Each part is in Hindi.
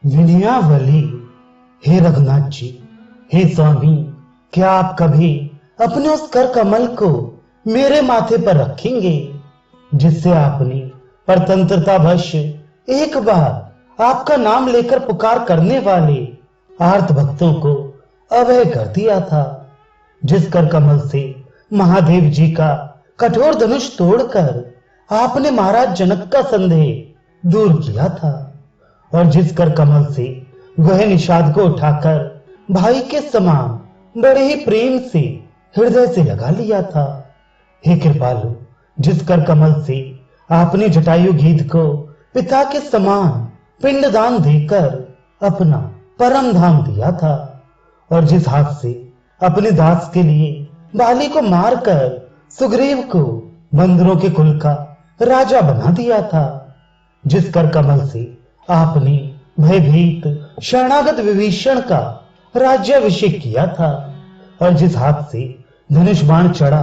विनयावली। हे रघुनाथ जी, हे स्वामी, क्या आप कभी अपने उस कर कमल को मेरे माथे पर रखेंगे जिससे आपने परतंत्रतावश एक बार आपका नाम लेकर पुकार करने वाले आर्त भक्तों को अभय कर दिया था। जिस कर कमल से महादेव जी का कठोर धनुष तोड़कर आपने महाराज जनक का संदेह दूर किया था, और जिस कर कमल से वह निषाद को उठाकर भाई के समान बड़े ही प्रेम से हृदय से लगा लिया था। हे कृपालु, जिस कर कमल से आपने जटायु गीत को पिता के समान पिंडदान देकर अपना परम धाम दिया था, और जिस हाथ से अपने दास के लिए बाली को मारकर सुग्रीव को बंदरों के कुल का राजा बना दिया था, जिस कर कमल से आपने भयभीत शरणागत विभीषण का राज्याभिषेक किया था, और जिस हाथ से धनुष बाण चढ़ा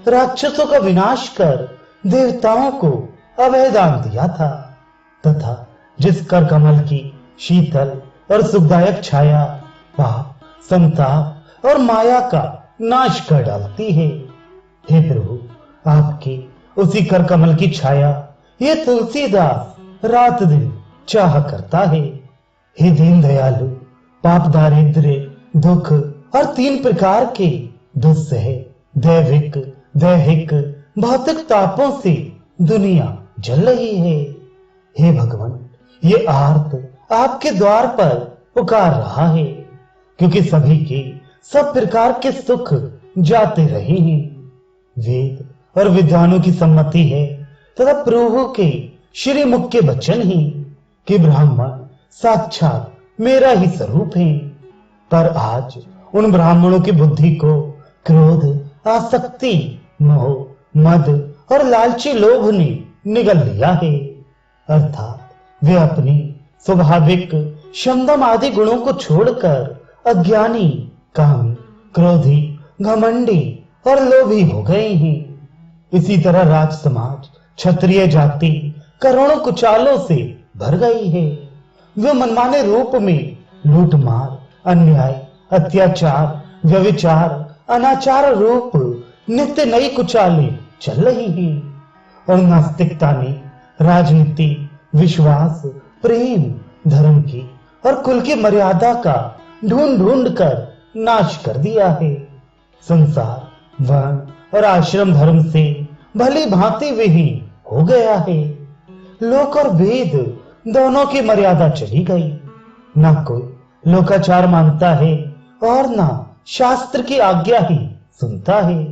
राक्षसों का विनाश कर देवताओं को अभयदान दिया था, तथा जिस कर कमल की शीतल और सुखदायक छाया पाप, संताप और माया का नाश कर डालती है। हे प्रभु, आपके उसी कर कमल की छाया ये तुलसीदास रात दिन चाह करता है। हे दीन दयालु, पाप, दारिद्र्य, दुख और 3 प्रकार के दुस्सह दैविक, दैहिक, भौतिक तापों से दुनिया जल रही है। हे भगवान, ये आर्त आपके द्वार पर पुकार रहा है, क्योंकि सभी के सब प्रकार के सुख जाते रहे हैं। वेद और विद्वानों की सम्मति है तथा प्रभु के श्री मुख के वचन ही कि ब्राह्मण साक्षात मेरा ही स्वरूप है। पर आज उन ब्राह्मणों की बुद्धि को क्रोध, आसक्ति, मोह, मद और लालची लोभ ने निगल लिया है, अर्थात वे अपनी स्वाभाविक शमदम आदि गुणों को छोड़कर अज्ञानी, कामी, क्रोधी, घमंडी और लोभी हो गए हैं। इसी तरह राज समाज, क्षत्रिय जाति करोड़ों कुचालों से भर गई है। वे मनमाने रूप में लूटमार, अन्याय, अत्याचार, व्यभिचार, अनाचार रूप नित्य नई कुचालें चल रही हैं, और नास्तिकता ने राजनीति, विश्वास, प्रेम, धर्म की और कुल की मर्यादा का ढूंढ ढूंढ कर नाश कर दिया है। संसार, वर्ण और आश्रम धर्म से भली भांति विहीन हो गया है। लोक और वेद दोनों की मर्यादा चली गई। ना कोई लोकाचार मानता है और ना शास्त्र की आज्ञा ही सुनता है।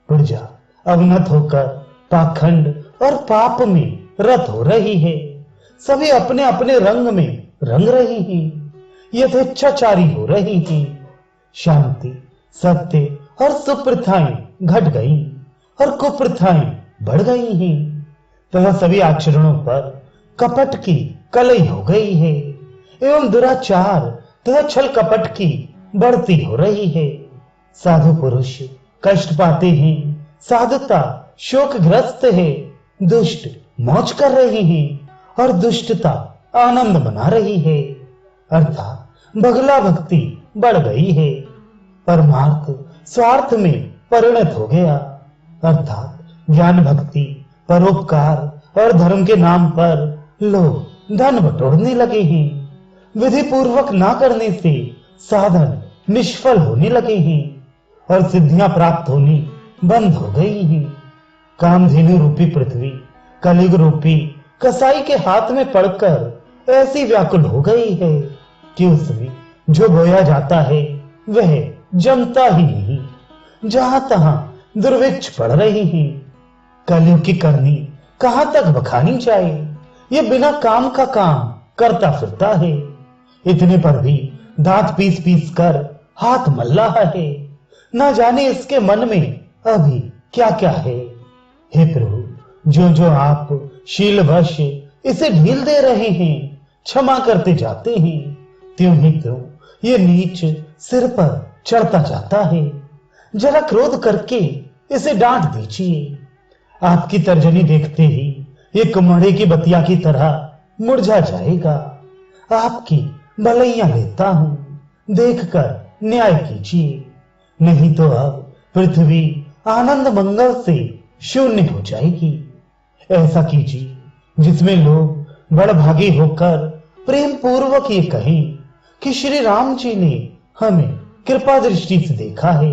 प्रजा अवनत होकर पाखंड और पाप में रत हो रही है। सभी अपने अपने रंग में रंग रही हैं, यथेच्छाचारी हो रही हैं। शांति, सत्य और सुप्रथाएं घट गई और कुप्रथाएं बढ़ गई हैं, तथा सभी आचरणों पर कपट की कलई हो गई है, एवं दुराचार तथा छल कपट की बढ़ती हो रही है। साधु पुरुष कष्ट पाते हैं, साधुता शोकग्रस्त है, दुष्ट मौज कर रहे हैं और दुष्टता आनंद मना रही है, अर्थात बगला भक्ति बढ़ गई है। परमार्थ स्वार्थ में परिणत हो गया, अर्थात ज्ञान, भक्ति, परोपकार और धर्म के नाम पर लोग धन बटोरने लगे हैं। विधि पूर्वक ना करने से साधन निष्फल होने लगे हैं और सिद्धियां प्राप्त होनी बंद हो गई हैं। कामधेनु रूपी पृथ्वी कलियुग रूपी कसाई के हाथ में पड़कर ऐसी व्याकुल हो गई है कि उसमें जो बोया जाता है वह जमता ही नहीं। जहां तहां दुर्भिक्ष पड़ रही है। कलयुग की करनी कहां तक बखानी जाए, ये बिना काम का काम करता फिरता है। इतने पर भी दांत पीस पीस कर हाथ मल रहा है। ना जाने इसके मन में अभी क्या क्या है। हे प्रभु, जो जो आप शीलवश इसे ढील दे रहे हैं, क्षमा करते जाते हैं, त्यों ही त्यों ये नीच सिर पर चढ़ता जाता है। जरा क्रोध करके इसे डांट दीजिए। आपकी तर्जनी देखते ही ये कुम्हड़े की बतिया की तरह मुरझा जाएगा। आपकी भलैया लेता हूं, देखकर न्याय कीजिए, नहीं तो अब पृथ्वी आनंद मंगल से शून्य हो जाएगी। ऐसा कीजिए जिसमें लोग बड़भागी होकर प्रेम पूर्वक ये कहें कि श्री राम जी ने हमें कृपा दृष्टि से देखा है।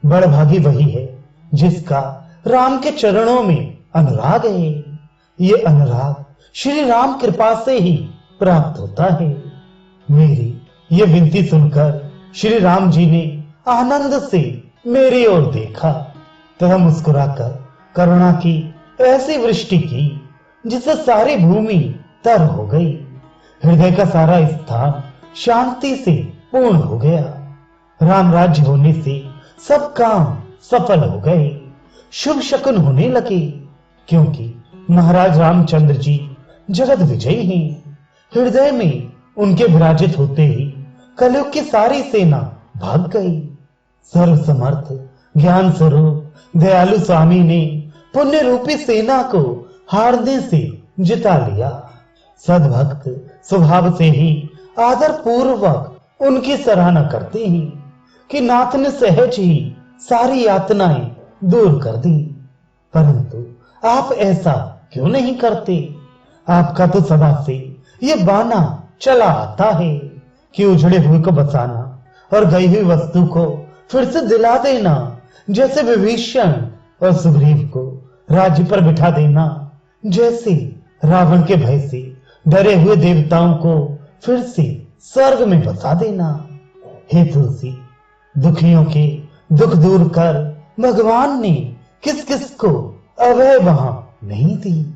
बड़भागी वही है जिसका राम के चरणों में अनुराग है। ये अनुराग श्री राम कृपा से ही प्राप्त होता है। मेरी ये विनती सुनकर श्री राम जी ने आनंद से मेरी ओर देखा तथा मुस्कुराकर करुणा की ऐसी वृष्टि की जिससे सारी भूमि तर हो गई। हृदय का सारा स्थान शांति से पूर्ण हो गया। राम राज्य होने से सब काम सफल हो गए, शुभ शकुन होने लगे, क्योंकि महाराज रामचंद्र जी जगत विजयी हैं। हृदय में उनके विराजित होते ही कलयुग की सारी सेना भाग गई। सर्व समर्थ ज्ञान स्वरूप दयालु स्वामी ने पुण्य रूपी सेना को हारने से जिता लिया। सद्भक्त स्वभाव से ही आदर पूर्वक उनकी सराहना करते हैं कि नाथ ने सहज ही सारी यातनाएं दूर कर दी। परंतु आप ऐसा क्यों नहीं करते? आपका तो सदा से ये बाना चला आता है कि उजड़े हुए को बचाना और गई हुई वस्तु को फिर से दिला देना, जैसे विभीषण और सुग्रीव को राज्य पर बिठा देना, जैसे रावण के भय से डरे हुए देवताओं को फिर से स्वर्ग में बसा देना। हे तुलसी, दुखियों के दुख दूर कर भगवान ने किस किस को अभय वहां नहीं दी।